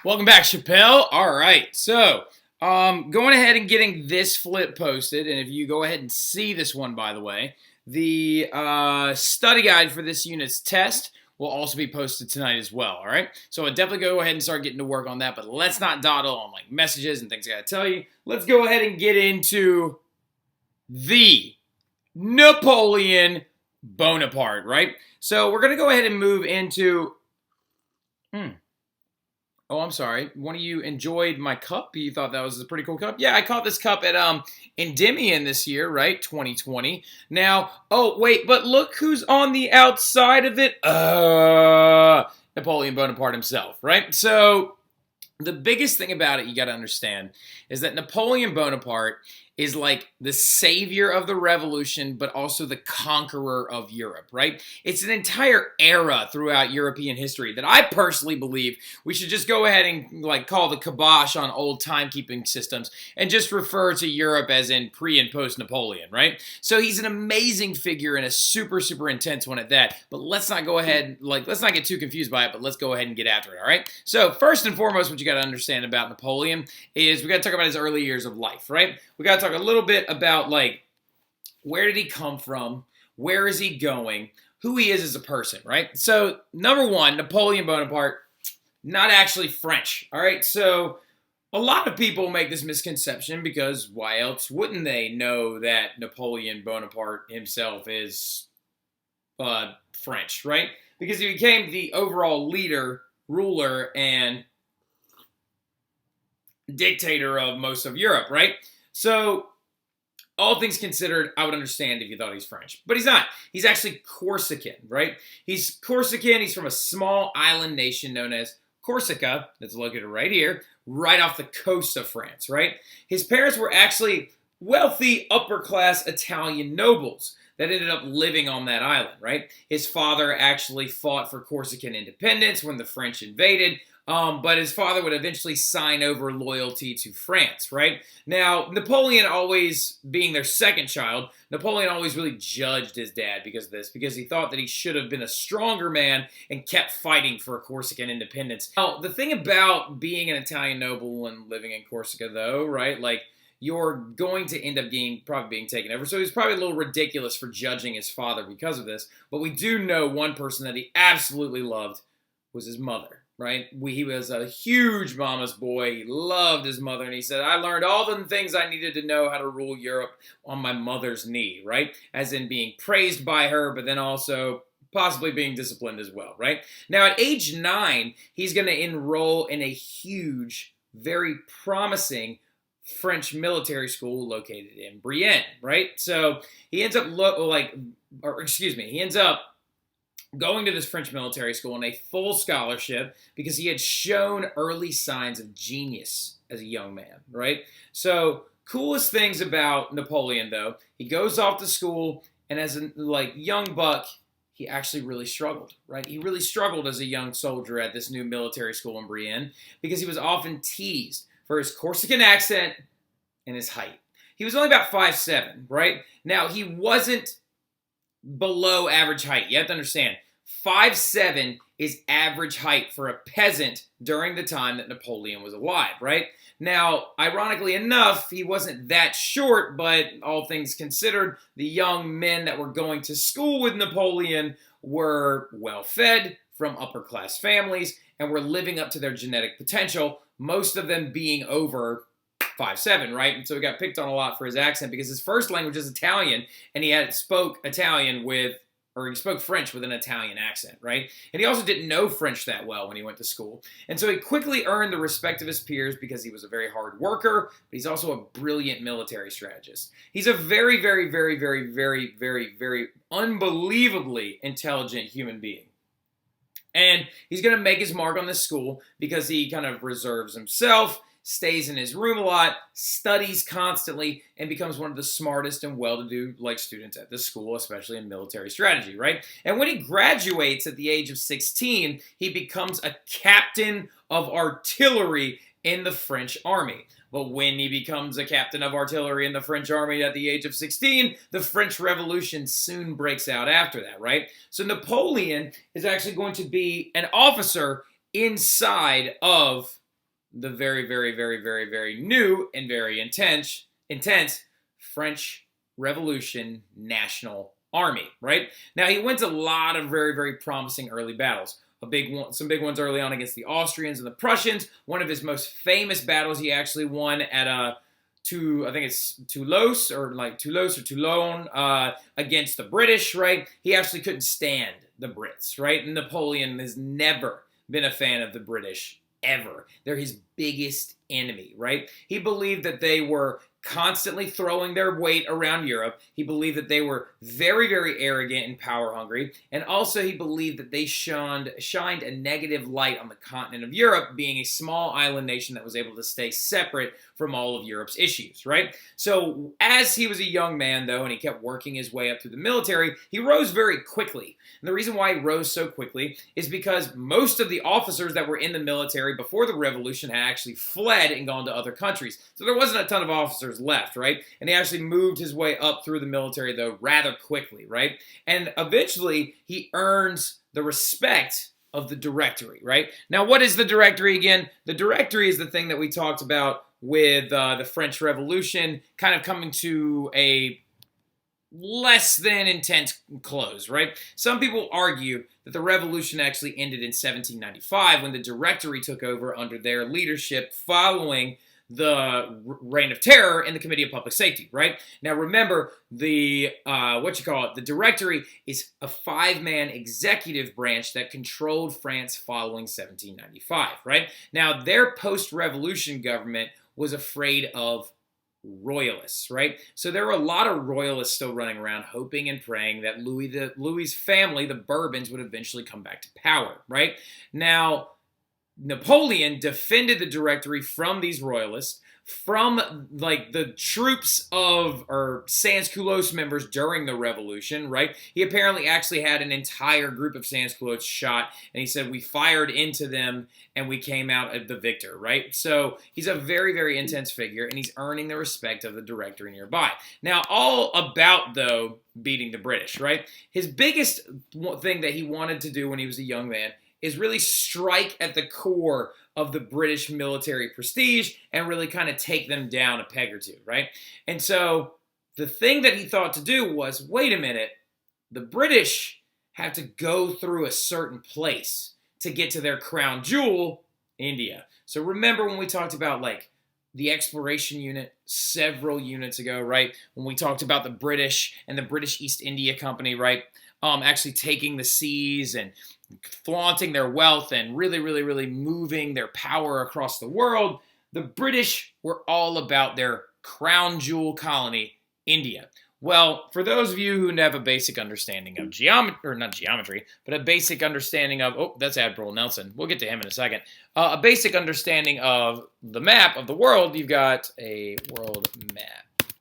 Welcome back, Chappelle. All right, so going ahead and getting this flip posted, and if you go ahead and see this one, by the way, the study guide for this unit's test will also be posted tonight as well. All right, so I'll definitely go ahead and start getting to work on that. But let's not dawdle on like messages and things I gotta tell you. Let's go ahead and get into the Napoleon Bonaparte. Right, so we're gonna go ahead and move into. Oh, I'm sorry. One of you enjoyed my cup. You thought that was a pretty cool cup. Yeah, I caught this cup at Endymion this year, right? 2020. Now, oh wait, but look who's on the outside of it. Napoleon Bonaparte himself, right? So the biggest thing about it you got to understand is that Napoleon Bonaparte is like the savior of the revolution, but also the conqueror of Europe, right? It's an entire era throughout European history that I personally believe we should just go ahead and like call the kibosh on old timekeeping systems and just refer to Europe as in pre and post Napoleon, right? So he's an amazing figure and a super, super intense one at that. But let's not go ahead, let's not get too confused by it, but let's go ahead and get after it, all right? So first and foremost, what you got to understand about Napoleon is we got to talk about his early years of life, right? We got to talk a little bit about like where did he come from, where is he going, who he is as a person, right? So number one, Napoleon Bonaparte, not actually French, all right? So a lot of people make this misconception because why else wouldn't they know that Napoleon Bonaparte himself is French, right? Because he became the overall leader, ruler, and dictator of most of Europe, right? So all things considered, I would understand if you thought he's French. But he's not. He's actually Corsican, right? He's Corsican. He's from a small island nation known as Corsica, that's located right here, right off the coast of France, right? His parents were actually wealthy, upper-class Italian nobles that ended up living on that island, right? His father actually fought for Corsican independence when the French invaded, but his father would eventually sign over loyalty to France, right? Now, Napoleon always, being their second child, Napoleon always really judged his dad because of this, because he thought that he should have been a stronger man and kept fighting for Corsican independence. Now, the thing about being an Italian noble and living in Corsica, though, right, like, you're going to end up probably being taken over. So he's probably a little ridiculous for judging his father because of this. But we do know one person that he absolutely loved was his mother. Right? He was a huge mama's boy. He loved his mother. And he said, I learned all the things I needed to know how to rule Europe on my mother's knee, right? As in being praised by her, but then also possibly being disciplined as well, right? Now, at age 9, he's going to enroll in a huge, very promising French military school located in Brienne, right? So he ends up he ends up going to this French military school on a full scholarship because he had shown early signs of genius as a young man, right? So coolest things about Napoleon, though, he goes off to school, and as a young buck, he actually really struggled, right? He really struggled as a young soldier at this new military school in Brienne because he was often teased for his Corsican accent and his height. He was only about 5'7", right? Now, he wasn't below average height. You have to understand, 5'7" is average height for a peasant during the time that Napoleon was alive, right? Now, ironically enough, he wasn't that short, but all things considered, the young men that were going to school with Napoleon were well-fed, from upper-class families, and were living up to their genetic potential, most of them being over 5'7", right? And so he got picked on a lot for his accent because his first language is Italian, and he spoke French with an Italian accent, right? And he also didn't know French that well when he went to school. And so he quickly earned the respect of his peers because he was a very hard worker, but he's also a brilliant military strategist. He's a very, very, very, very, very, very, very unbelievably intelligent human being. And he's going to make his mark on this school because he kind of reserves himself, stays in his room a lot, studies constantly, and becomes one of the smartest and well-to-do students at this school, especially in military strategy, right? And when he graduates at the age of 16, he becomes a captain of artillery in the French army. But when he becomes a captain of artillery in the French army at the age of 16, the French Revolution soon breaks out after that, right? So Napoleon is actually going to be an officer inside of the very, very, very, very, very new and very intense French Revolution National Army, right? Now, he wins a lot of very, very promising early battles. Some big ones early on against the Austrians and the Prussians. One of his most famous battles he actually won at I think it's Toulouse or Toulon against the British, right? He actually couldn't stand the Brits, right? And Napoleon has never been a fan of the British, ever. They're his biggest enemy, right? He believed that they were constantly throwing their weight around Europe. He believed that they were very, very arrogant and power hungry. And also he believed that they shined a negative light on the continent of Europe, being a small island nation that was able to stay separate from all of Europe's issues, right? So as he was a young man, though, and he kept working his way up through the military, he rose very quickly. And the reason why he rose so quickly is because most of the officers that were in the military before the revolution had actually fled and gone to other countries. So there wasn't a ton of officers left, right? And he actually moved his way up through the military, though, rather quickly, right? And eventually, he earns the respect of the Directory, right? Now, what is the Directory again? The Directory is the thing that we talked about with the French Revolution kind of coming to a less than intense close, right? Some people argue that the revolution actually ended in 1795 when the Directory took over under their leadership following the Reign of Terror in the Committee of Public Safety, right? Now remember, the Directory is a 5-man executive branch that controlled France following 1795, right? Now their post-revolution government was afraid of royalists, right? So there were a lot of royalists still running around hoping and praying that Louis's family, the Bourbons, would eventually come back to power, right? Now, Napoleon defended the Directory from these royalists, from like the troops or sans-culottes members during the revolution, right? He apparently actually had an entire group of sans-culottes shot, and he said, we fired into them and we came out the victor, right? So he's a very, very intense figure, and he's earning the respect of the Directory nearby. Now, all about, though, beating the British, right? His biggest thing that he wanted to do when he was a young man is really strike at the core of the British military prestige and really kind of take them down a peg or two, right? And so the thing that he thought to do was, wait a minute, the British have to go through a certain place to get to their crown jewel, India. So remember when we talked about like the exploration unit several units ago, right? When we talked about the British and the British East India Company, right? Actually taking the seas and flaunting their wealth and really, really, really moving their power across the world. The British were all about their crown jewel colony, India. Well, for those of you who have a basic understanding of but a basic understanding of, oh, that's Admiral Nelson. We'll get to him in a second. A basic understanding of the map of the world, you've got a world map.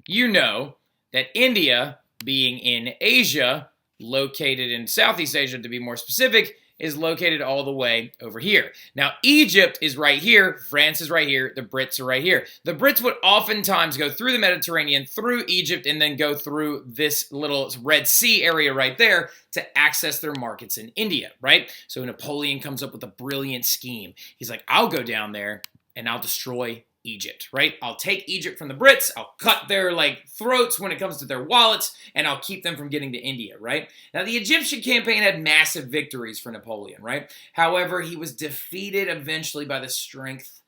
You know that India, being in Asia, located in Southeast Asia to be more specific, is located all the way over here. Now, Egypt is right here, France is right here, the Brits are right here. The Brits would oftentimes go through the Mediterranean, through Egypt, and then go through this little Red Sea area right there to access their markets in India, right? So Napoleon comes up with a brilliant scheme. He's like, I'll go down there and I'll destroy Egypt, right? I'll take Egypt from the Brits, I'll cut their throats when it comes to their wallets, and I'll keep them from getting to India, right? Now, the Egyptian campaign had massive victories for Napoleon, right? However, he was defeated eventually by the strength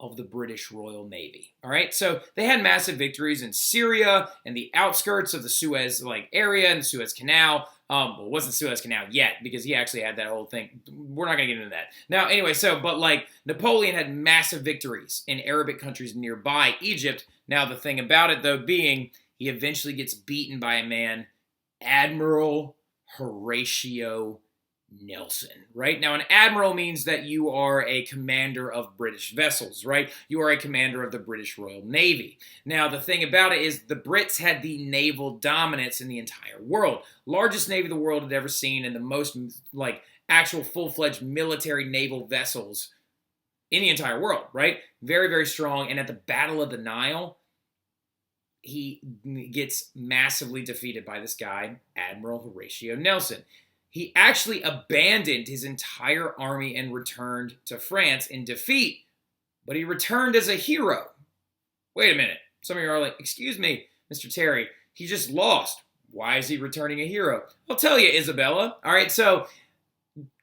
of the British Royal Navy, all right? So they had massive victories in Syria and the outskirts of the Suez area and the Suez Canal. Well, it wasn't Suez Canal yet because he actually had that whole thing. We're not going to get into that. Now, anyway, but Napoleon had massive victories in Arabic countries nearby Egypt. Now, the thing about it, though, being he eventually gets beaten by a man, Admiral Horatio Nelson, right? Now, an admiral means that you are a commander of British vessels, right? You are a commander of the British Royal Navy. Now, the thing about it is the Brits had the naval dominance in the entire world. Largest navy the world had ever seen, and the most, actual full-fledged military naval vessels in the entire world, right? Very, very strong. And at the Battle of the Nile, he gets massively defeated by this guy, Admiral Horatio Nelson. he actually abandoned his entire army and returned to France in defeat, but he returned as a hero. Wait a minute. Some of you are like, excuse me, Mr. Terry, he just lost. Why is he returning a hero? I'll tell you, Isabella. All right, so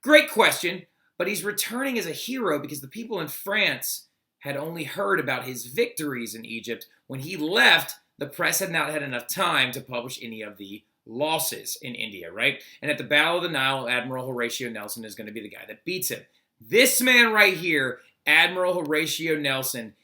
great question, but he's returning as a hero because the people in France had only heard about his victories in Egypt. When he left, the press had not had enough time to publish any of the losses in India, right? And at the Battle of the Nile, Admiral Horatio Nelson is going to be the guy that beats him. This man right here, Admiral Horatio Nelson,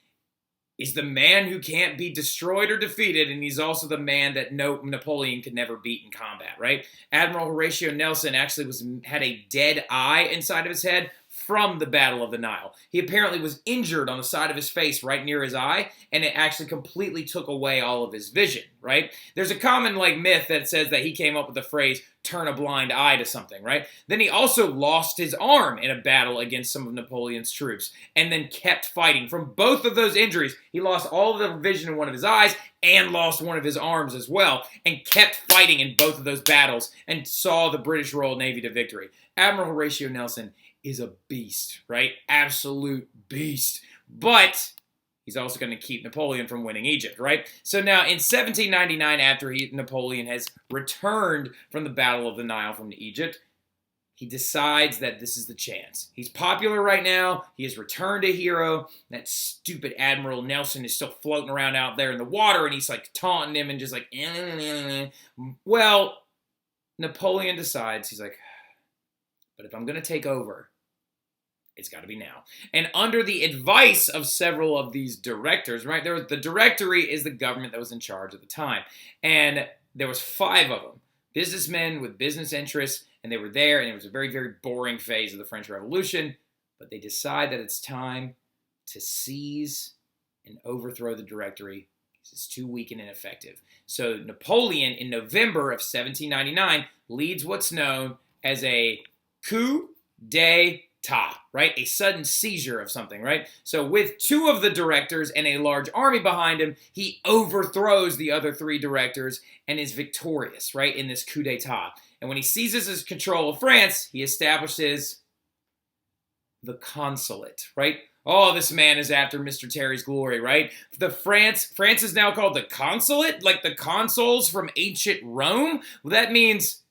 is the man who can't be destroyed or defeated, and he's also the man that Napoleon could never beat in combat, right? Admiral Horatio Nelson actually had a dead eye inside of his head from the Battle of the Nile. He apparently was injured on the side of his face right near his eye, and it actually completely took away all of his vision, right? There's a common myth that says that he came up with the phrase, turn a blind eye to something, right? Then he also lost his arm in a battle against some of Napoleon's troops, and then kept fighting. From both of those injuries, he lost all of the vision in one of his eyes, and lost one of his arms as well, and kept fighting in both of those battles, and saw the British Royal Navy to victory. Admiral Horatio Nelson is a beast, right? Absolute beast. But he's also going to keep Napoleon from winning Egypt, right? So now in 1799, after Napoleon has returned from the Battle of the Nile from Egypt, he decides that this is the chance. He's popular right now. He has returned a hero. That stupid Admiral Nelson is still floating around out there in the water, and he's like taunting him and just like, Well, Napoleon decides, he's like, but if I'm going to take over, it's got to be now. And under the advice of several of these directors, right? The Directory is the government that was in charge at the time. And there was 5 of them. Businessmen with business interests, and they were there, and it was a very, very boring phase of the French Revolution. But they decide that it's time to seize and overthrow the Directory because it's too weak and ineffective. So Napoleon, in November of 1799, leads what's known as a coup d'etat, right? A sudden seizure of something, right? So with 2 of the directors and a large army behind him, he overthrows the other 3 directors and is victorious, right, in this coup d'etat. And when he seizes his control of France, he establishes the consulate, right? Oh, this man is after Mr. Terry's glory, right? France is now called the consulate, like the consuls from ancient Rome. Well, that means,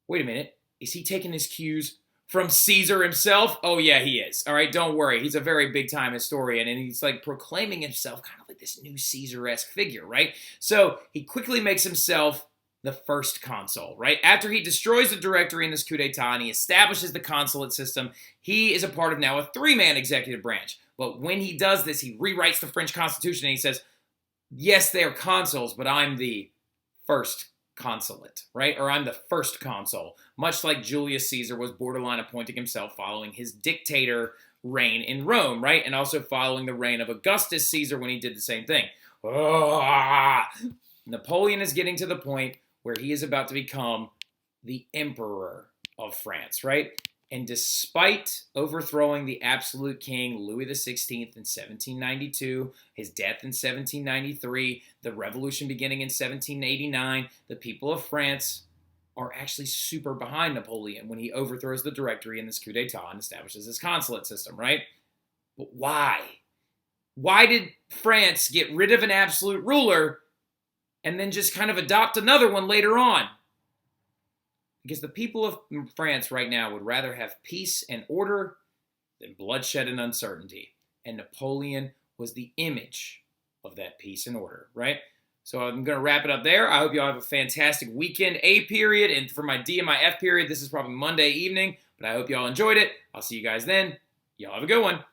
wait a minute, is he taking his cues from Caesar himself? Oh, yeah, he is. All right, don't worry. He's a very big-time historian, and he's like proclaiming himself kind of like this new Caesar-esque figure, right? So he quickly makes himself the first consul, right? After he destroys the Directory in this coup d'etat and he establishes the consulate system, he is a part of now a 3-man executive branch. But when he does this, he rewrites the French Constitution and he says, yes, they are consuls, but I'm the first consulate, right? Or I'm the first consul, much like Julius Caesar was borderline appointing himself following his dictator reign in Rome, right? And also following the reign of Augustus Caesar when he did the same thing. Napoleon is getting to the point where he is about to become the emperor of France, right? And despite overthrowing the absolute king Louis XVI in 1792, his death in 1793, the revolution beginning in 1789, the people of France are actually super behind Napoleon when he overthrows the Directory in this coup d'etat and establishes his consulate system, right? But why? Why did France get rid of an absolute ruler and then just kind of adopt another one later on? Because the people of France right now would rather have peace and order than bloodshed and uncertainty. And Napoleon was the image of that peace and order, right? So I'm going to wrap it up there. I hope you all have a fantastic weekend A period. And for my D and my F period, this is probably Monday evening. But I hope you all enjoyed it. I'll see you guys then. Y'all have a good one.